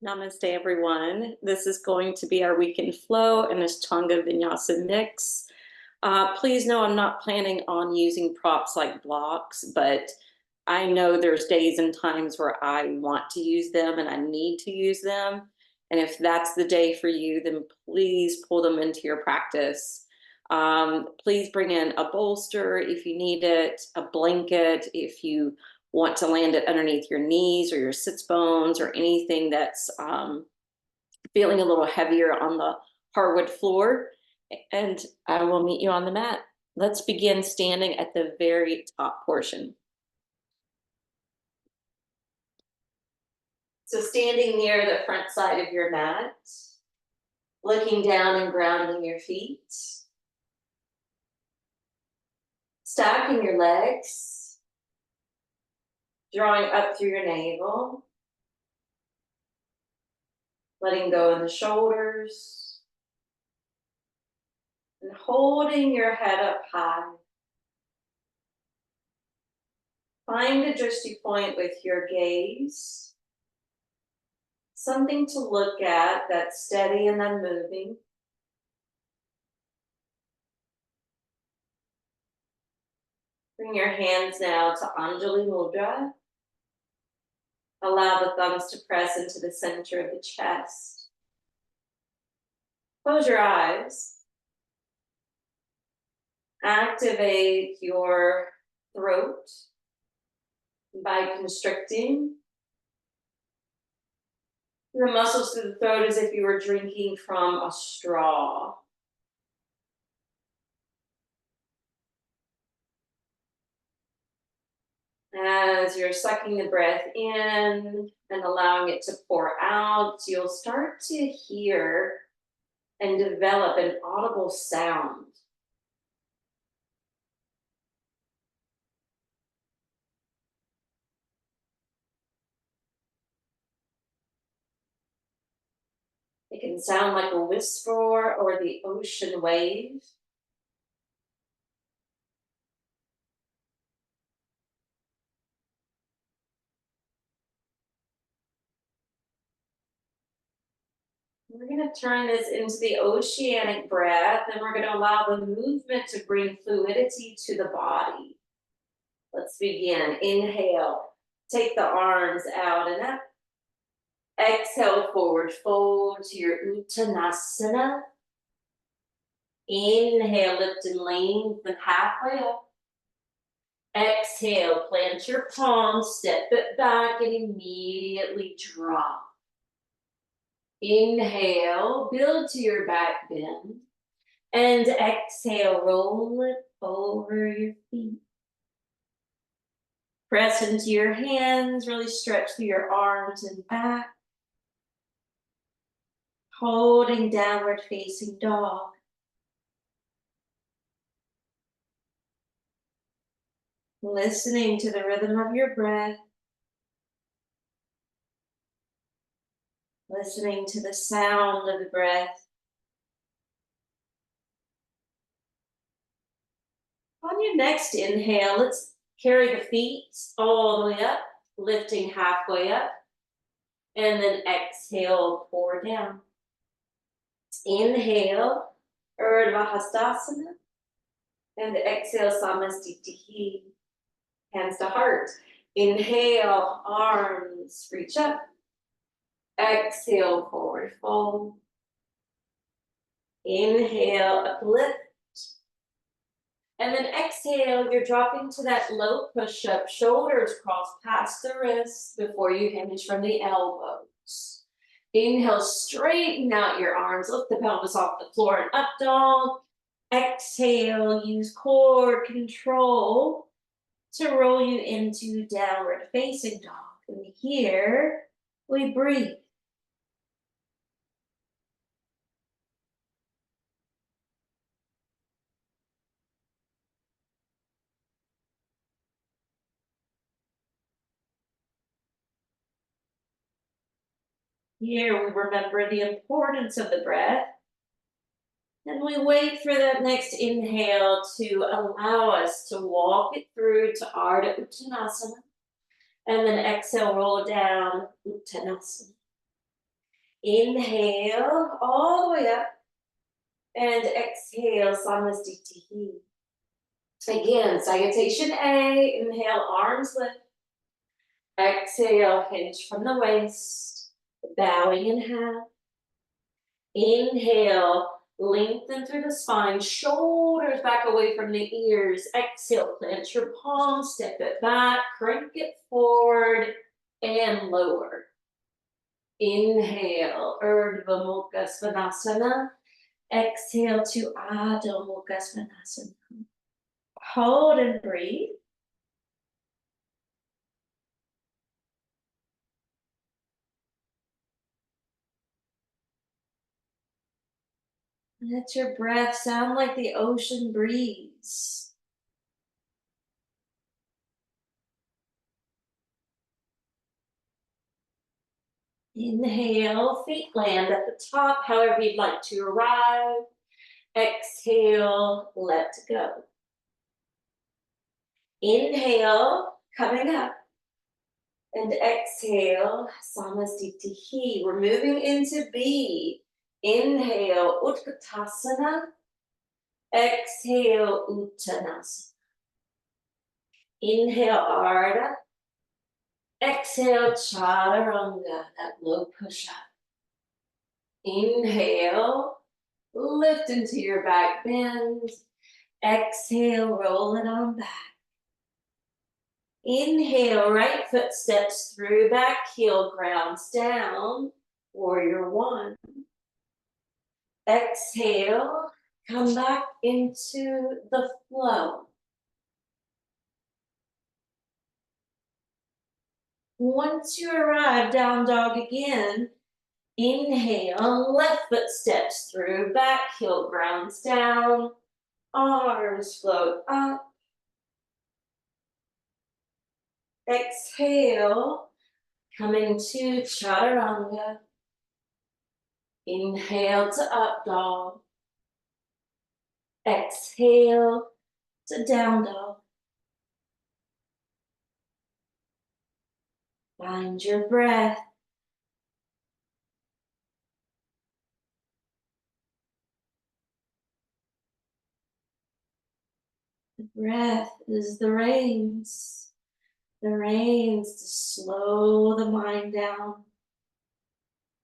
Namaste, everyone. This is going to be our weekend flow and Ashtanga Vinyasa mix. Please know I'm not planning on using props like blocks, but I know there's days and times where I want to use them and I need to use them. And if that's the day for you, then please pull them into your practice. Please bring in a bolster if you need it, a blanket if you want to land it underneath your knees or your sits bones or anything that's feeling a little heavier on the hardwood floor. And I will meet you on the mat. Let's begin standing at the very top portion. So standing near the front side of your mat, looking down and grounding your feet, stacking your legs, drawing up through your navel, letting go in the shoulders, and holding your head up high. Find a drishti point with your gaze, something to look at that's steady and unmoving. Bring your hands now to Anjali Mudra. Allow the thumbs to press into the center of the chest. Close your eyes. Activate your throat by constricting the muscles through the throat as if you were drinking from a straw. As you're sucking the breath in and allowing it to pour out, you'll start to hear and develop an audible sound. It can sound like a whisper or the ocean wave. We're going to turn this into the oceanic breath, and we're going to allow the movement to bring fluidity to the body. Let's begin. Inhale. Take the arms out and up. Exhale, forward fold to your Uttanasana. Inhale, lift and lengthen halfway up. Exhale, plant your palms, step it back, and immediately drop. Inhale, build to your back bend. And exhale, roll it over your feet. Press into your hands, really stretch through your arms and back. Holding downward facing dog. Listening to the rhythm of your breath. Listening to the sound of the breath. On your next inhale, let's carry the feet all the way up, lifting halfway up. And then exhale, pour down. Inhale, Urdhva Hastasana. And exhale, Samastitihi. Hands to heart. Inhale, arms reach up. Exhale, forward fold. Inhale, uplift. And then exhale, you're dropping to that low push-up, shoulders cross past the wrists before you hinge from the elbows. Inhale, straighten out your arms, lift the pelvis off the floor and up dog. Exhale, use core control to roll you into downward facing dog. And here we breathe. Here we remember the importance of the breath. And we wait for that next inhale to allow us to walk it through to Ardha Uttanasana. And then exhale, roll down, Uttanasana. Inhale all the way up. And exhale, Samasthiti. Again, salutation A. Inhale, arms lift. Exhale, hinge from the waist. Bowing in half. Inhale, lengthen through the spine. Shoulders back away from the ears. Exhale, clench your palms. Step it back. Crank it forward and lower. Inhale, Urdhva Mukha Svanasana. Exhale to Adho Mukha Svanasana. Hold and breathe. Let your breath sound like the ocean breeze. Inhale, feet land at the top, however you'd like to arrive. Exhale, let go. Inhale, coming up. And exhale, Samasthiti. We're moving into B. Inhale, Utkatasana. Exhale, Uttanasana. Inhale, Ardha. Exhale, Chaturanga, that low push-up. Inhale, lift into your back bend. Exhale, roll it on back. Inhale, right foot steps through, back heel grounds down, warrior one. Exhale, come back into the flow. Once you arrive, down dog again, inhale, left foot steps through, back heel grounds down, arms float up. Exhale, coming to chaturanga. Inhale to up dog. Exhale to down dog. Find your breath. The breath is the reins. The reins to slow the mind down.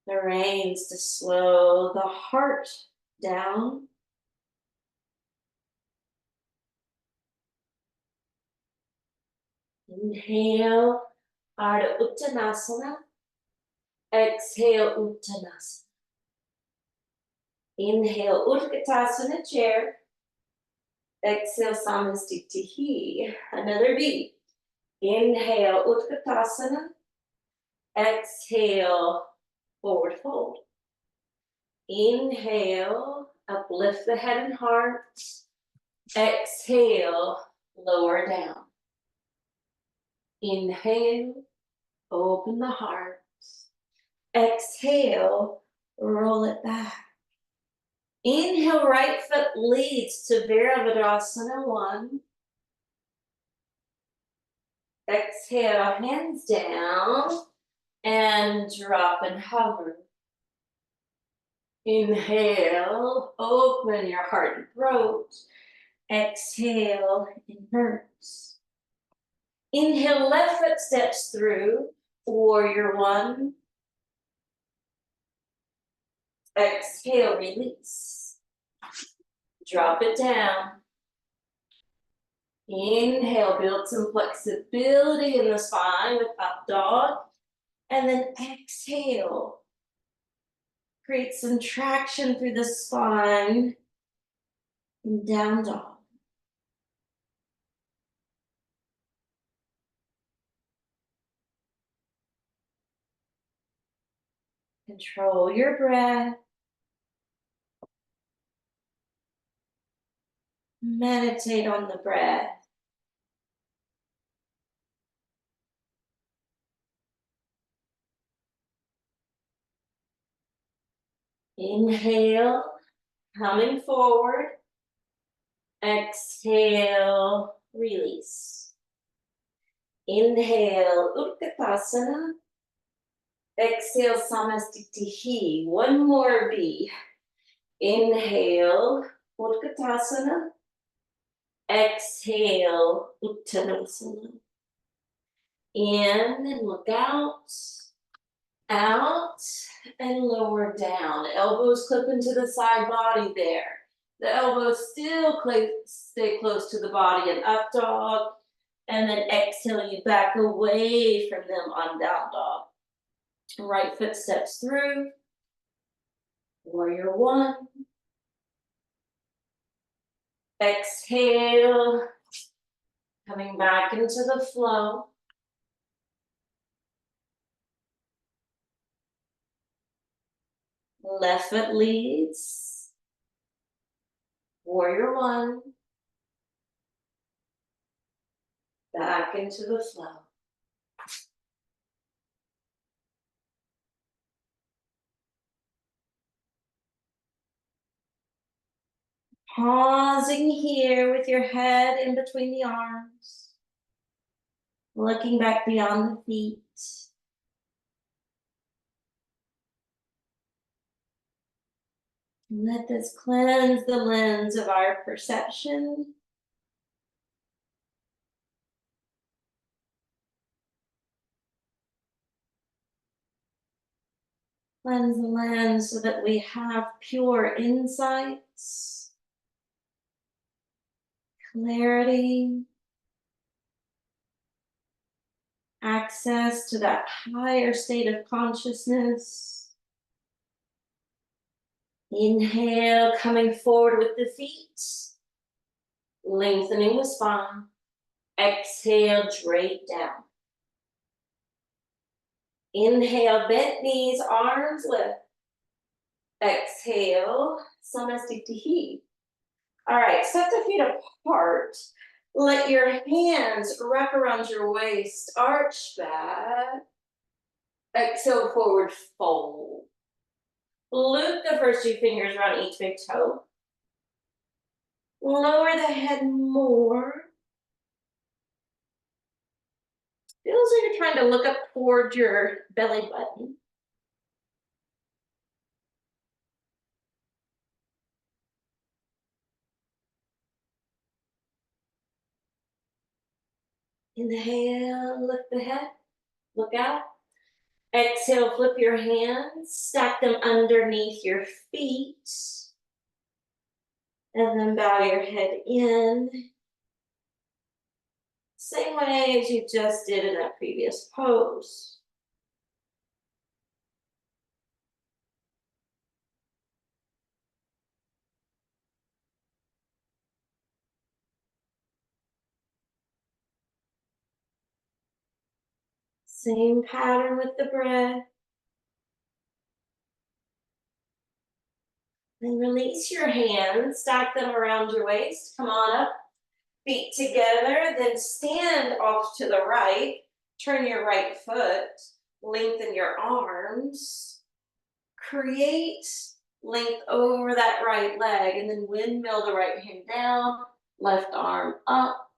The reins to slow the heart down. Inhale, Ardha Uttanasana. Exhale, Uttanasana. Inhale, Utkatasana chair. Exhale, Samasthiti. Another beat. Inhale, Utkatasana. Exhale, forward fold. Inhale, uplift the head and heart. Exhale, lower down. Inhale, open the heart. Exhale, roll it back. Inhale, right foot leads to Virabhadrasana 1. Exhale, hands down and drop and hover. Inhale, open your heart and throat. Exhale, inverts. Inhale, left foot steps through, warrior one. Exhale, release. Drop it down. Inhale, build some flexibility in the spine with up dog. And then exhale. Create some traction through the spine. And down dog. Control your breath. Meditate on the breath. Inhale, coming forward. Exhale, release. Inhale, Utkatasana. Exhale, Samasthiti. One more B. Inhale, Utkatasana. Exhale, Uttanasana. In and look out, and lower down. Elbows clip into the side body there. The elbows still stay close to the body in up dog. And then exhale, you back away from them on down dog. Right foot steps through. Warrior one. Exhale. Coming back into the flow. Left foot leads. Warrior one. Back into the flow. Pausing here with your head in between the arms. Looking back beyond the feet. Let this cleanse the lens of our perception. Cleanse the lens so that we have pure insights, clarity, access to that higher state of consciousness. Inhale, coming forward with the feet, lengthening the spine. Exhale, drape down. Inhale, bent knees, arms lift. Exhale, Samasthiti. All right, set the feet apart. Let your hands wrap around your waist, arch back. Exhale, forward fold. Loop the first two fingers around each big toe. Lower the head more. Feels like you're trying to look up toward your belly button. Inhale, lift the head, look out. Exhale, flip your hands, stack them underneath your feet. And then bow your head in. Same way as you just did in that previous pose. Same pattern with the breath. Then release your hands, stack them around your waist. Come on up, feet together, then stand off to the right. Turn your right foot, lengthen your arms. Create length over that right leg, and then windmill the right hand down, left arm up,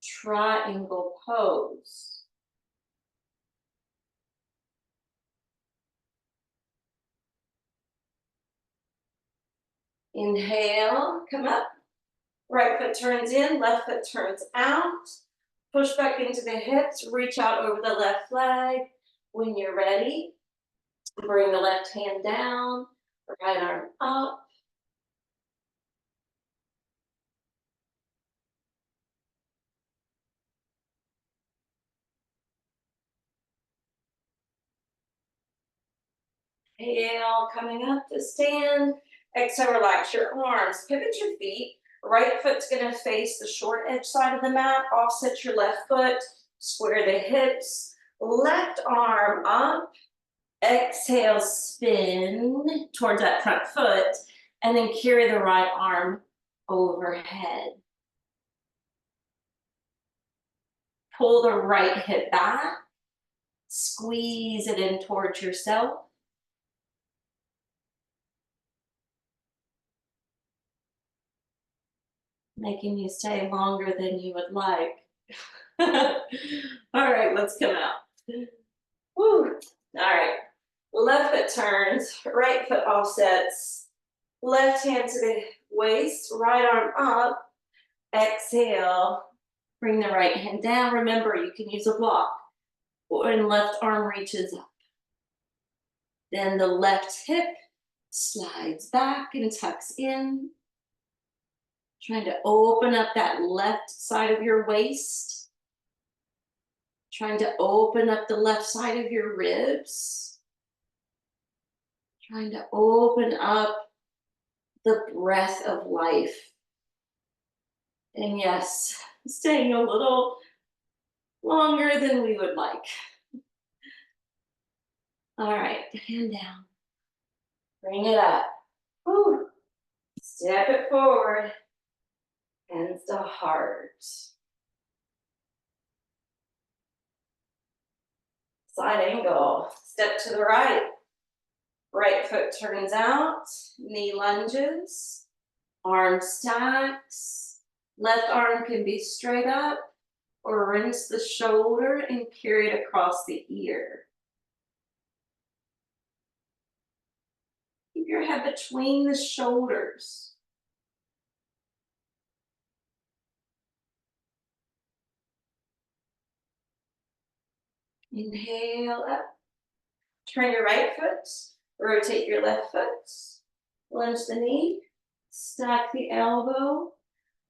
triangle pose. Inhale, come up. Right foot turns in, left foot turns out. Push back into the hips, reach out over the left leg. When you're ready, bring the left hand down, right arm up. Inhale, coming up to stand. Exhale, relax your arms, pivot your feet. Right foot's gonna face the short edge side of the mat. Offset your left foot, square the hips. Left arm up. Exhale, spin towards that front foot, and then carry the right arm overhead. Pull the right hip back. Squeeze it in towards yourself. Making you stay longer than you would like. All right, let's come out. Woo. All right. Left foot turns, right foot offsets, left hand to the waist, right arm up. Exhale. Bring the right hand down. Remember, you can use a block. And left arm reaches up. Then the left hip slides back and tucks in. Trying to open up that left side of your waist. Trying to open up the left side of your ribs. Trying to open up the breath of life. And yes, staying a little longer than we would like. All right, hand down. Bring it up. Whew. Step it forward. Hands to heart. Side angle. Step to the right. Right foot turns out. Knee lunges. Arm stacks. Left arm can be straight up or rinse the shoulder and carry it across the ear. Keep your head between the shoulders. Inhale up. Turn your right foot. Rotate your left foot. Lunge the knee. Stack the elbow.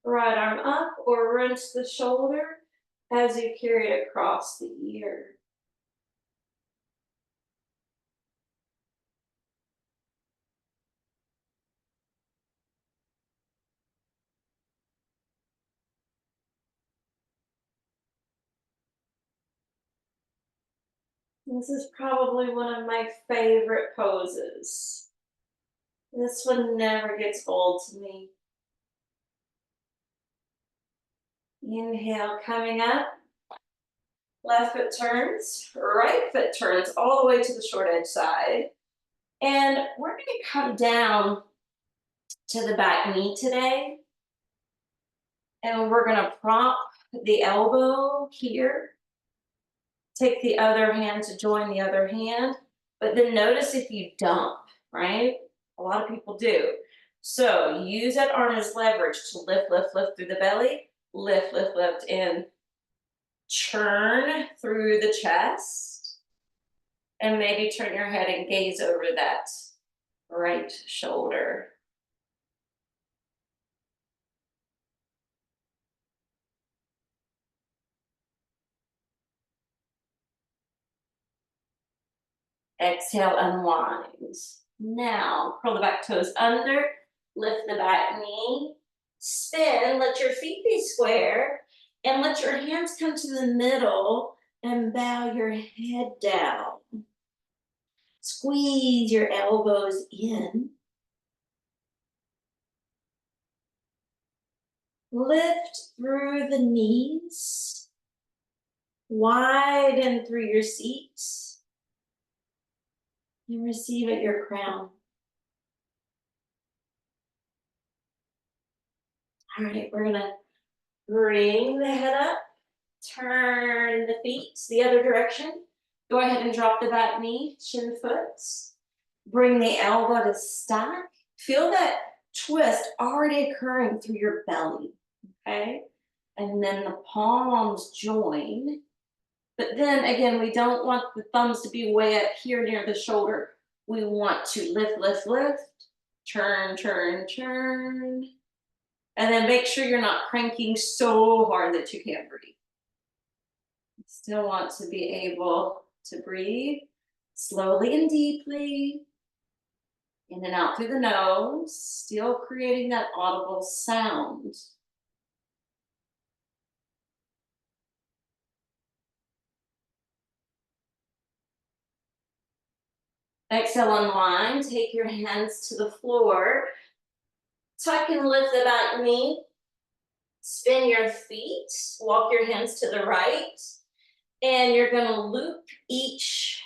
Right arm up or wrench the shoulder as you carry it across the ear. This is probably one of my favorite poses. This one never gets old to me. Inhale, coming up. Left foot turns, right foot turns all the way to the short edge side. And we're going to come down to the back knee today. And we're going to prop the elbow here. Take the other hand to join the other hand. But then notice if you dump, right? A lot of people do. So use that arm as leverage to lift, lift, lift through the belly. Lift, lift, lift, and churn through the chest. And maybe turn your head and gaze over that right shoulder. Exhale, unwind. Now, curl the back toes under, lift the back knee, spin, let your feet be square, and let your hands come to the middle and bow your head down. Squeeze your elbows in. Lift through the knees. Widen through your seat. And receive at your crown. All right, we're gonna bring the head up, turn the feet the other direction. Go ahead and drop the back knee, shin foot. Bring the elbow to stack. Feel that twist already occurring through your belly, okay? And then the palms join. But then again, we don't want the thumbs to be way up here near the shoulder. We want to lift, lift, lift, turn, turn, turn. And then make sure you're not cranking so hard that you can't breathe. Still want to be able to breathe slowly and deeply. In and out through the nose, still creating that audible sound. Exhale, unwind. Take your hands to the floor. Tuck and lift the back knee. Spin your feet. Walk your hands to the right. And you're going to loop each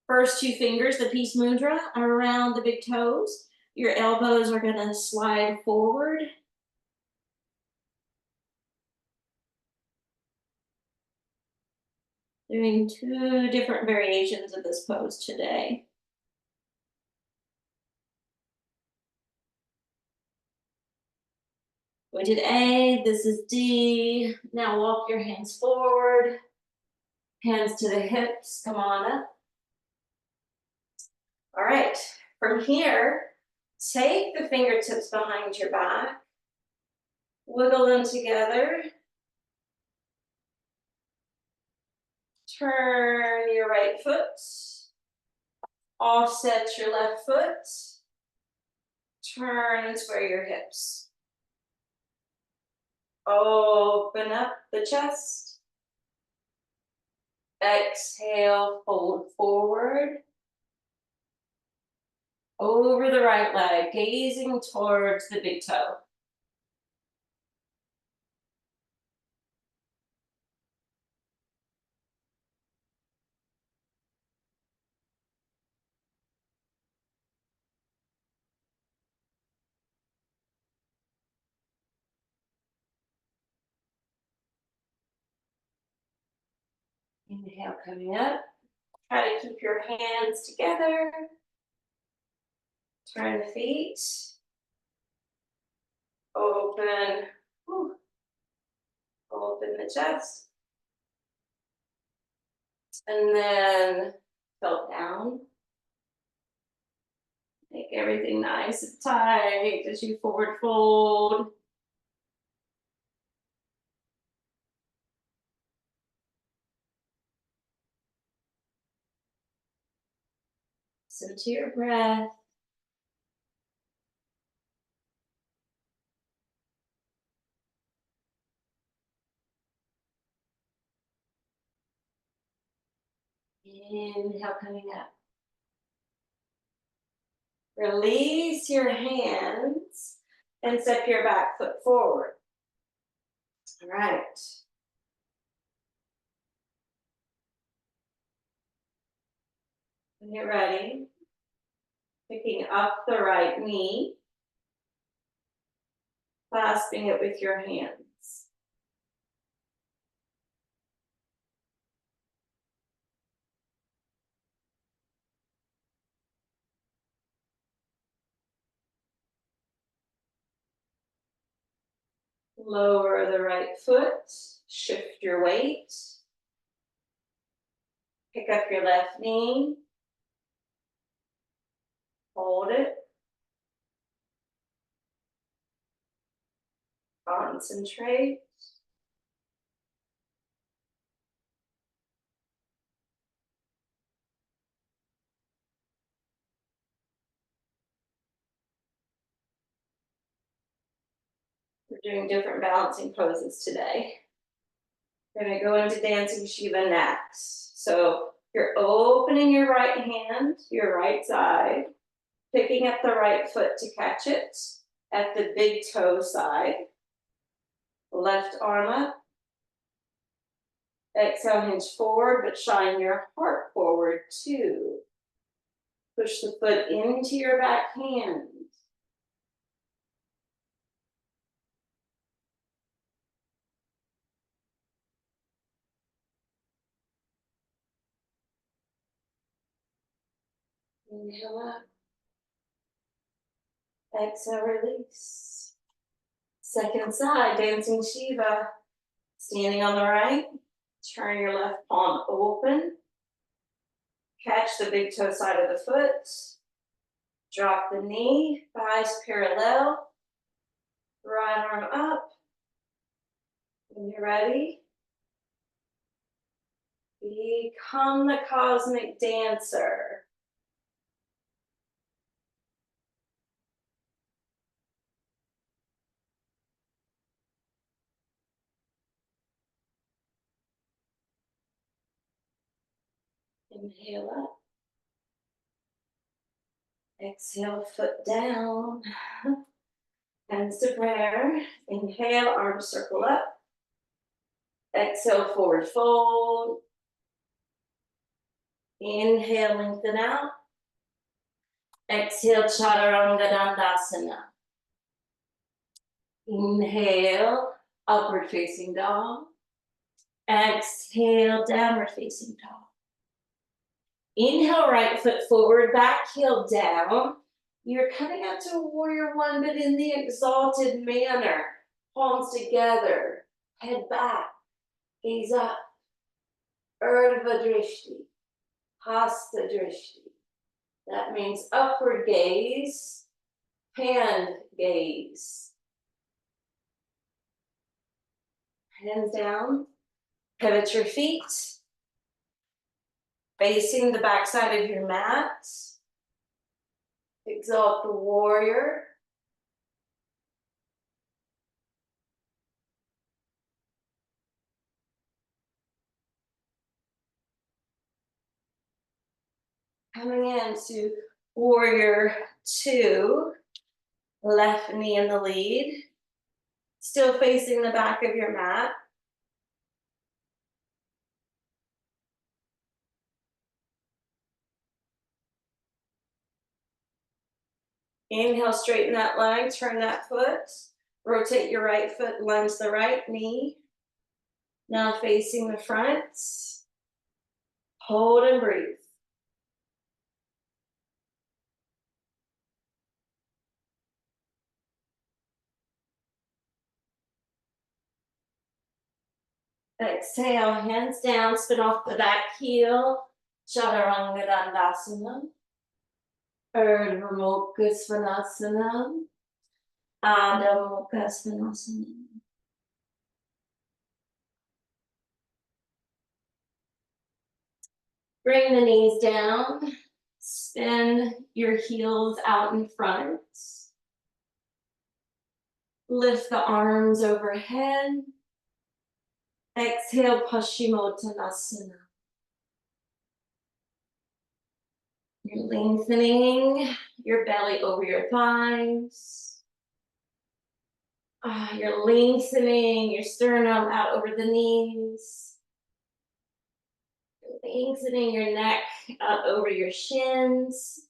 first two fingers, the peace mudra, around the big toes. Your elbows are going to slide forward. Doing 2 different variations of this pose today. We did A, this is D. Now walk your hands forward, hands to the hips, come on up. All right, from here, take the fingertips behind your back, wiggle them together. Turn your right foot, offset your left foot, turn and square your hips. Open up the chest. Exhale, fold forward. Over the right leg, gazing towards the big toe. Inhale, coming up. Try to keep your hands together. Turn the feet. Open. Whew. Open the chest. And then tilt down. Make everything nice and tight as you forward fold. Listen to your breath. Inhale, coming up. Release your hands and step your back foot forward. All right. When you're ready, picking up the right knee, clasping it with your hands. Lower the right foot, shift your weight. Pick up your left knee. Hold it. Concentrate. We're doing different balancing poses today. We're going to go into dancing Shiva next. So you're opening your right hand, your right side, picking up the right foot to catch it at the big toe side. Left arm up. Exhale, hinge forward, but shine your heart forward too. Push the foot into your back hand. Inhale up. Exhale, release. Second side, dancing Shiva. Standing on the right, turn your left palm open. Catch the big toe side of the foot. Drop the knee, thighs parallel. Right arm up. When you're ready, become the cosmic dancer. Inhale up. Exhale, foot down. Hands to prayer. Inhale, arms circle up. Exhale, forward fold. Inhale, lengthen out. Exhale, Chaturanga Dandasana. Inhale, upward facing dog. Exhale, downward facing dog. Inhale, right foot forward, back heel down. You're coming out to a warrior one, but in the exalted manner. Palms together, head back, gaze up. Urdhva Drishti, Hasta Drishti. That means upward gaze, hand gaze. Hands down, pivot your feet, facing the backside of your mat. Exalt the warrior. Coming into warrior two, left knee in the lead. Still facing the back of your mat. Inhale, straighten that leg, turn that foot. Rotate your right foot, lunge the right knee. Now facing the front. Hold and breathe. Exhale, hands down, spin off the back heel. Chaturanga Dandasana. Urdhva Mukha Svanasana. Adho Mukha Svanasana. Bring the knees down. Spin your heels out in front. Lift the arms overhead. Exhale, Paschimottanasana. You're lengthening your belly over your thighs. You're lengthening your sternum out over the knees. You're lengthening your neck out over your shins.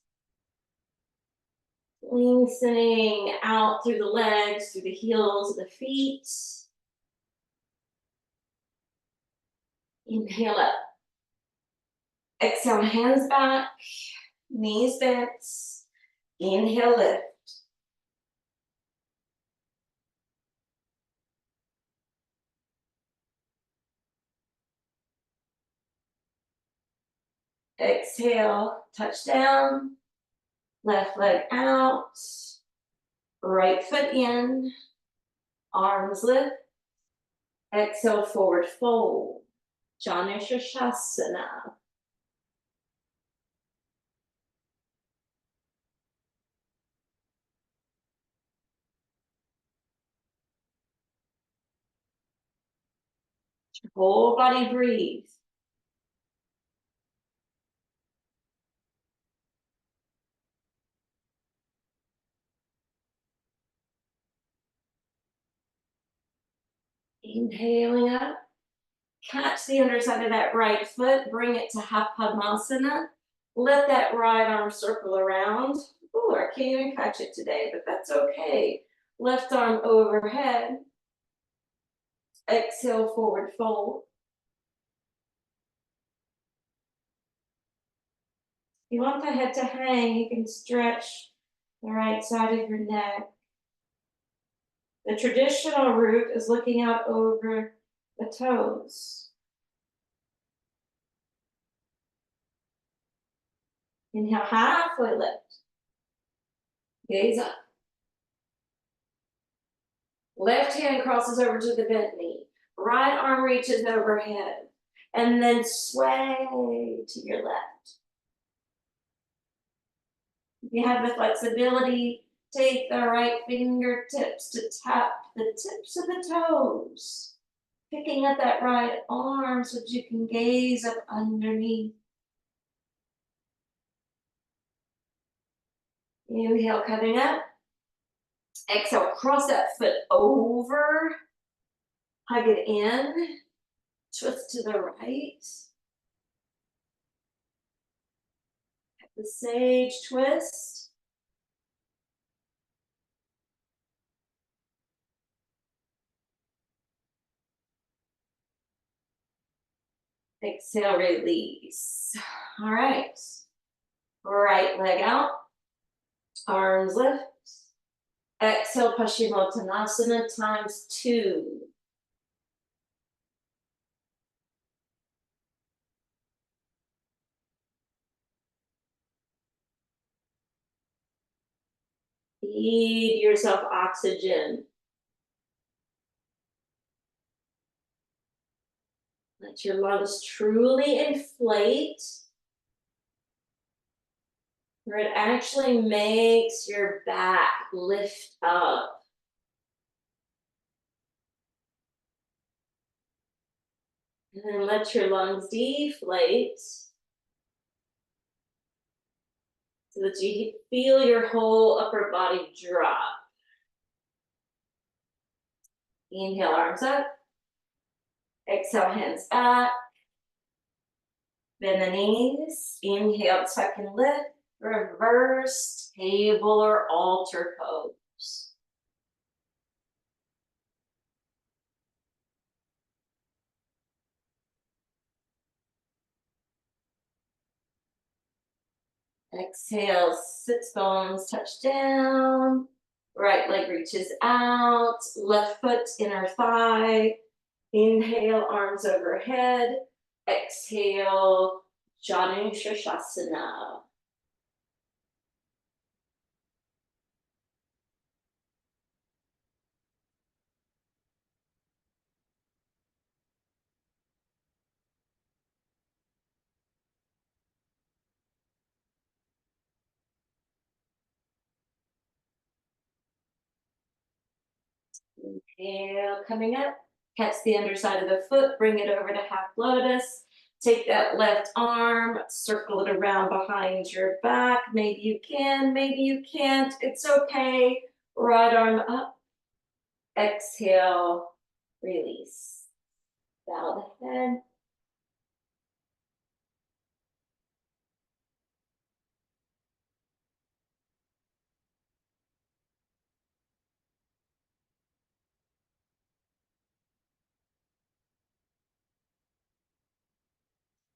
Lengthening out through the legs, through the heels of the feet. Inhale up. Exhale, hands back, knees bent. Inhale, lift. Exhale, touch down. Left leg out. Right foot in. Arms lift. Exhale, forward fold. Janushasana. Whole body breathe. Inhaling up. Catch the underside of that right foot. Bring it to half Padmasana. Let that right arm circle around. Ooh, I can't even catch it today, but that's okay. Left arm overhead. Exhale, forward fold. If you want the head to hang, you can stretch the right side of your neck. The traditional route is looking out over the toes. Inhale, halfway lift. Gaze up. Left hand crosses over to the bent knee. Right arm reaches overhead. And then sway to your left. If you have the flexibility, take the right fingertips to tap the tips of the toes. Picking up that right arm so that you can gaze up underneath. Inhale, coming up. Exhale, cross that foot over. Hug it in. Twist to the right. The sage twist. Exhale, release. All right. Right leg out, arms lift. Exhale, Paschimottanasana ×2. Feed yourself oxygen. Let your lungs truly inflate, where it actually makes your back lift up. And then let your lungs deflate so that you feel your whole upper body drop. Inhale, arms up. Exhale, hands back. Bend the knees. Inhale, tuck and lift. Reverse table or altar pose. Exhale, sits bones touch down. Right leg reaches out. Left foot, inner thigh. Inhale, arms overhead. Exhale, Janu Shasana. Inhale, coming up. Catch the underside of the foot, bring it over to half lotus. Take that left arm, circle it around behind your back. Maybe you can, maybe you can't. It's okay. Right arm up. Exhale, release. Bow the head.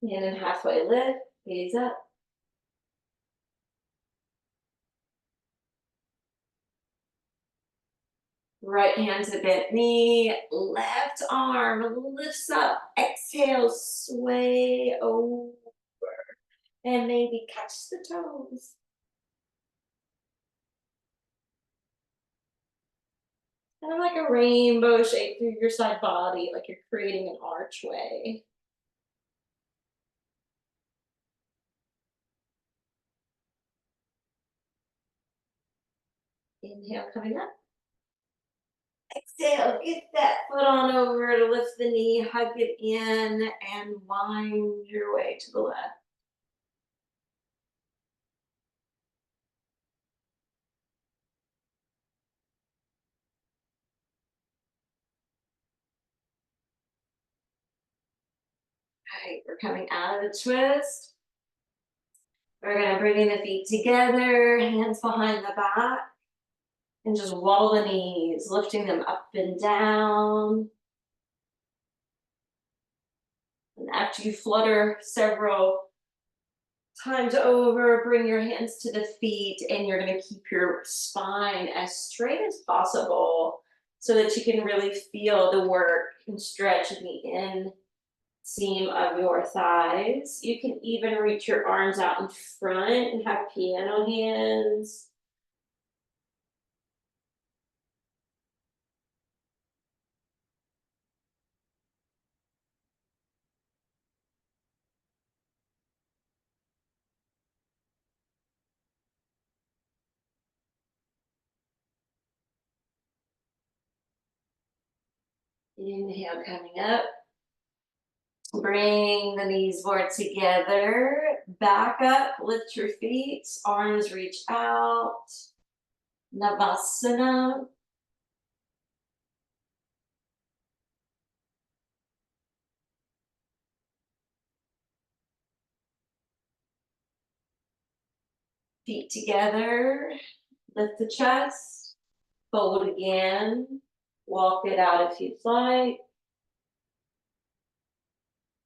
And then halfway lift, gaze up. Right hand to bent knee, left arm lifts up. Exhale, sway over. And maybe catch the toes. Kind of like a rainbow shape through your side body, like you're creating an archway. Inhale, coming up. Exhale, get that foot on over to lift the knee, hug it in, and wind your way to the left. All right, we're coming out of the twist. We're gonna bring the feet together, hands behind the back, and just wobble the knees, lifting them up and down. And after you flutter several times over, bring your hands to the feet, and you're gonna keep your spine as straight as possible so that you can really feel the work and stretch in the inseam of your thighs. You can even reach your arms out in front and have piano hands. Inhale, coming up. Bring the knees more together. Back up, lift your feet, arms reach out. Navasana. Feet together, lift the chest, fold again, walk it out if you'd like.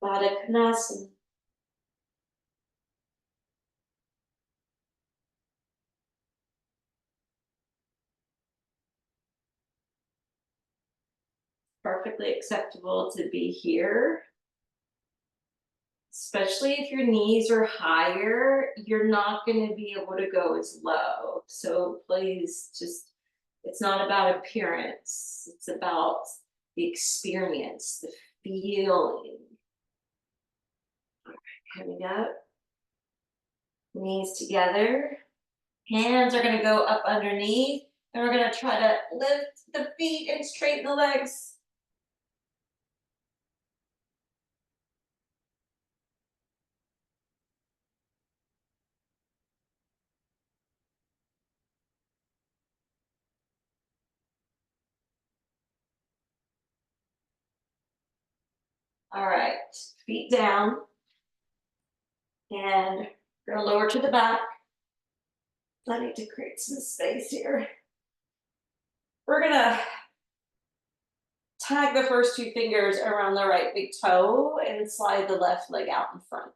Baddha Konasana. Perfectly acceptable to be here. Especially if your knees are higher, you're not going to be able to go as low. So please just, it's not about appearance. It's about the experience, the feeling. All right, coming up. Knees together. Hands are going to go up underneath. And we're going to try to lift the feet and straighten the legs. All right, feet down. And we're going to lower to the back. I need to create some space here. We're going to tag the first two fingers around the right big toe and slide the left leg out in front.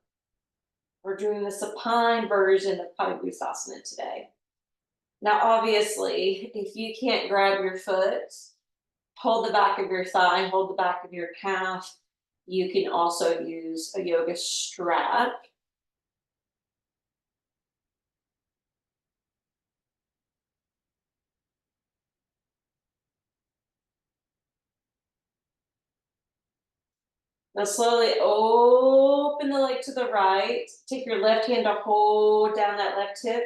We're doing the supine version of Padangusthasana today. Now, obviously, if you can't grab your foot, hold the back of your thigh, hold the back of your calf. You can also use a yoga strap. Now slowly open the leg to the right. Take your left hand to hold down that left hip.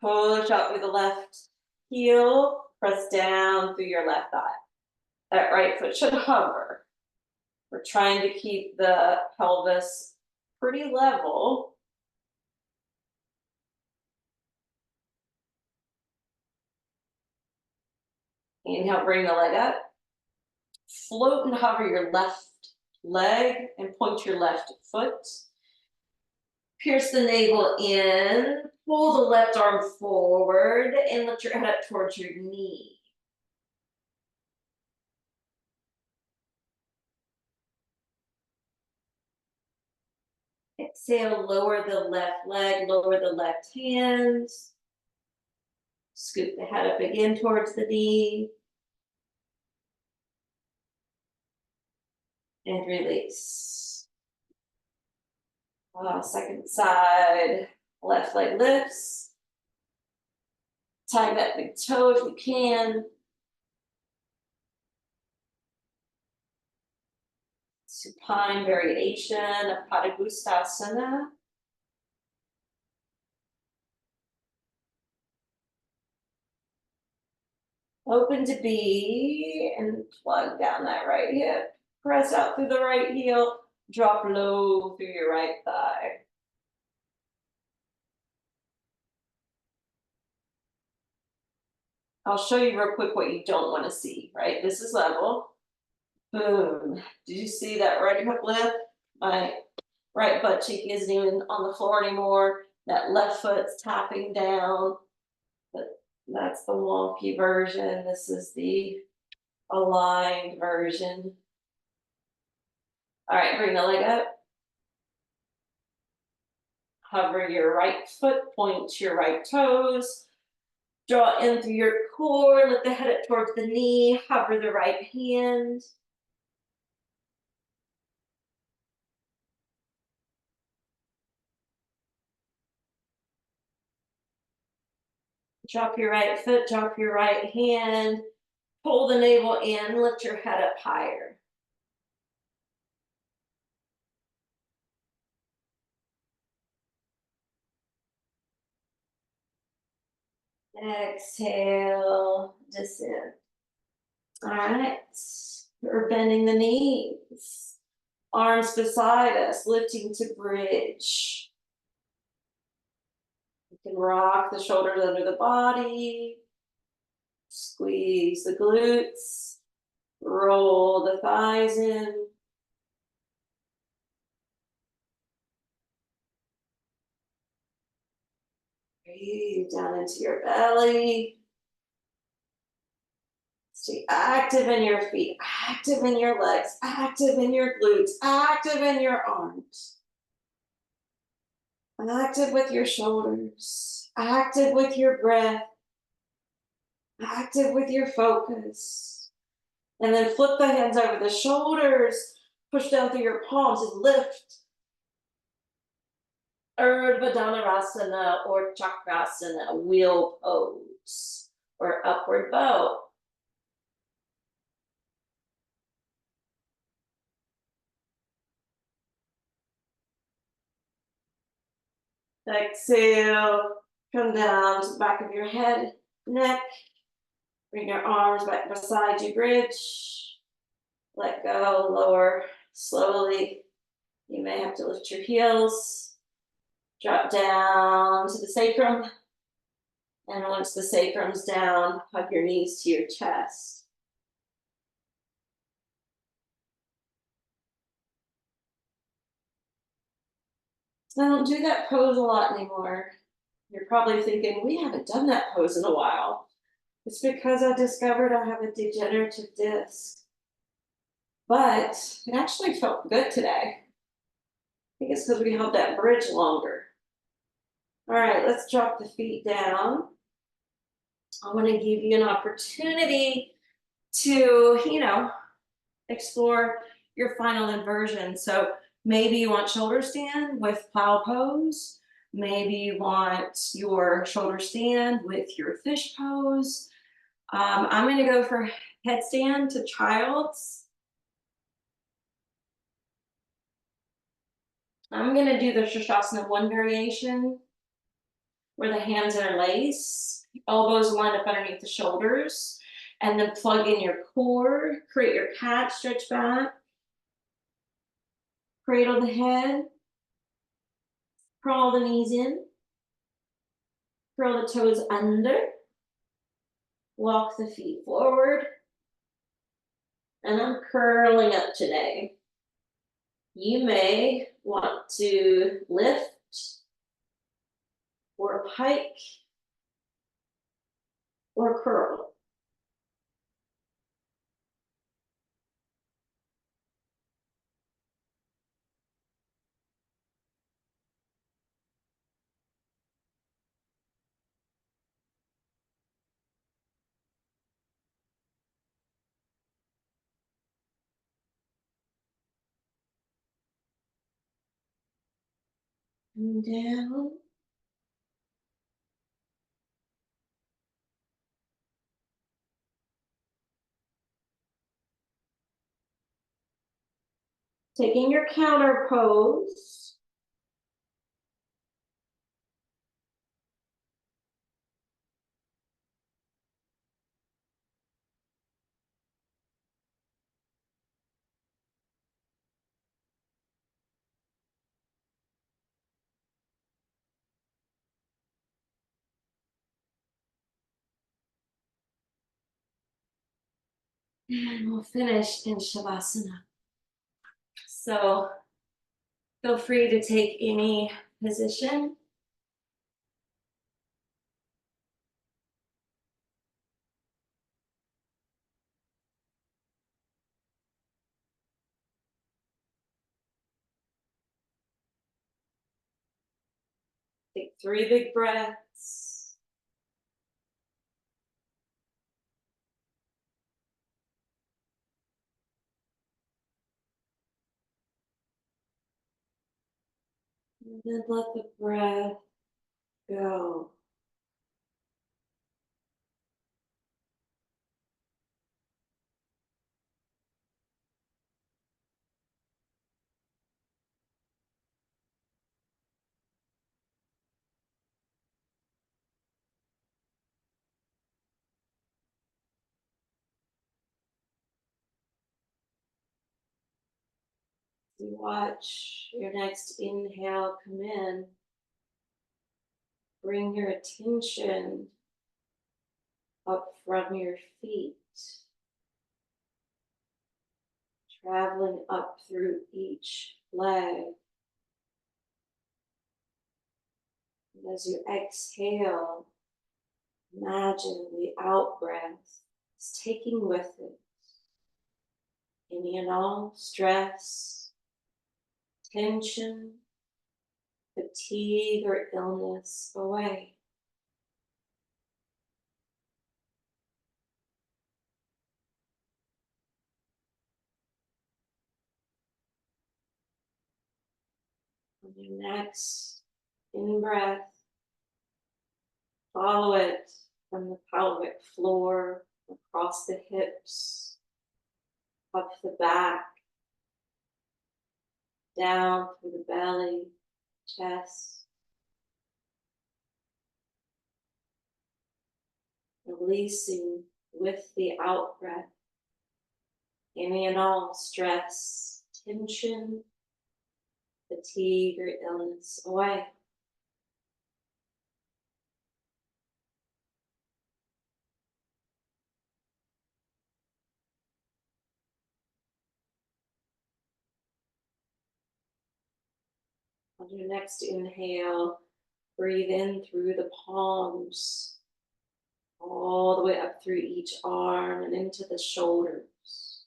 Push out through the left heel. Press down through your left thigh. That right foot should hover. We're trying to keep the pelvis pretty level. Inhale, bring the leg up. Float and hover your left leg and point your left foot. Pierce the navel in, pull the left arm forward, and lift your head up towards your knee. Exhale, lower the left leg, lower the left hand. Scoop the head up again towards the knee. And release. Second side, left leg lifts. Tag that big toe if you can. Supine variation of Padangusthasana. Open to be and plug down that right hip. Press out through the right heel. Drop low through your right thigh. I'll show you real quick what you don't want to see, right? This is level. Boom. Did you see that right hip lift? My right butt cheek isn't even on the floor anymore. That left foot's tapping down. But that's the wonky version. This is the aligned version. All right, bring the leg up. Hover your right foot, point to your right toes. Draw in through your core, lift the head up towards the knee, hover the right hand. Drop your right foot, drop your right hand, pull the navel in, lift your head up higher. Exhale, descend. All right, we're bending the knees. Arms beside us, lifting to bridge. You can rock the shoulders under the body. Squeeze the glutes. Roll the thighs in. Breathe down into your belly. So active in your feet, active in your legs, active in your glutes, active in your arms. Active with your shoulders, active with your breath, active with your focus. And then flip the hands over the shoulders, push down through your palms and lift. Urdhva Dhanurasana or Chakrasana, wheel pose, or upward bow. Exhale, come down to the back of your head, neck. Bring your arms back beside you, bridge. Let go, lower slowly. You may have to lift your heels. Drop down to the sacrum. And once the sacrum's down, hug your knees to your chest. I don't do that pose a lot anymore. You're probably thinking, we haven't done that pose in a while. It's because I discovered I have a degenerative disc. But it actually felt good today. I think it's because we held that bridge longer. All right, let's drop the feet down. I want to give you an opportunity to, explore your final inversion. So maybe you want shoulder stand with plow pose. Maybe you want your shoulder stand with your fish pose. I'm going to go for headstand to child's. I'm going to do the Shastasana 1 variation where the hands interlace, elbows line up underneath the shoulders, and then plug in your core, create your cat, stretch back, cradle the head, crawl the knees in, curl the toes under, walk the feet forward, and I'm curling up today. You may want to lift or pike or curl. And down. Taking your counter pose. And we'll finish in Shavasana. So feel free to take any position. Take 3 big breaths. And then let the breath go. You watch your next inhale come in. Bring your attention up from your feet, traveling up through each leg. And as you exhale, imagine the out breath Just taking with it any and all stress, tension, fatigue, or illness away. On your next in breath, follow it from the pelvic floor, across the hips, up the back, down through the belly, chest, releasing with the out breath any and all stress, tension, fatigue, or illness away. On your next inhale, breathe in through the palms, all the way up through each arm and into the shoulders.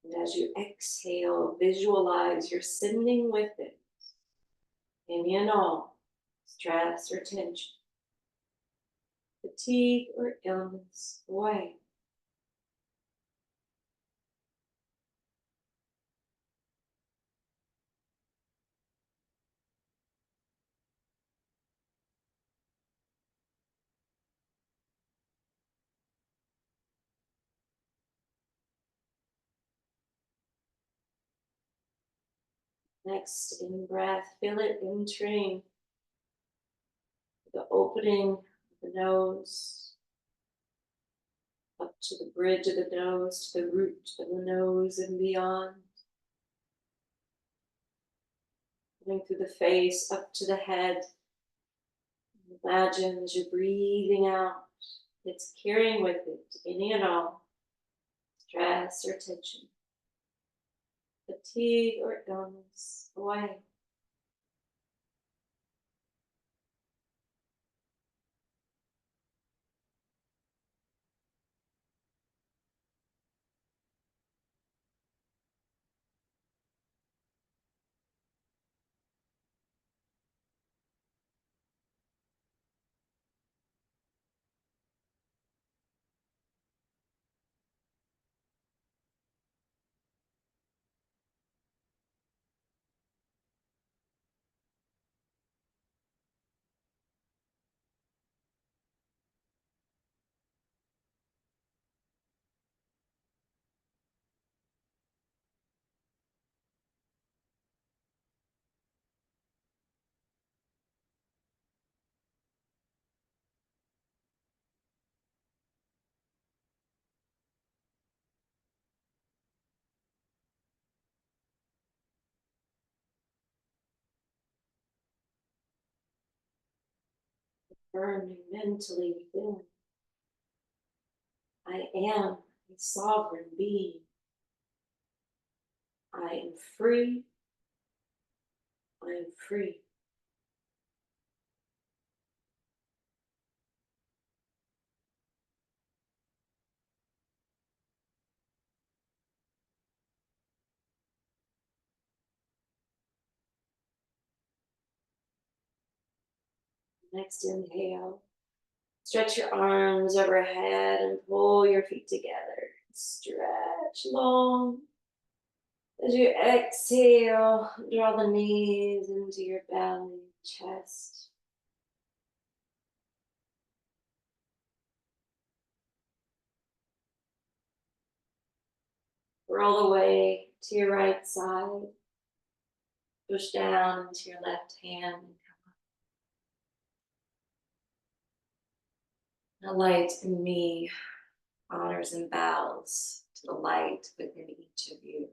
And as you exhale, visualize you're sending with it any and all stress or tension, fatigue or illness away. Next in breath, feel it entering the opening of the nose, up to the bridge of the nose, to the root of the nose and beyond. Going through the face, up to the head. Imagine as you're breathing out, it's carrying with it any and all stress or tension, fatigue or illness away. Affirming mentally within, I am a sovereign being. I am free. I am free. Next inhale, stretch your arms overhead and pull your feet together. Stretch long. As you exhale, draw the knees into your belly, chest. Roll away to your right side. Push down into your left hand. The light in me honors and bows to the light within each of you.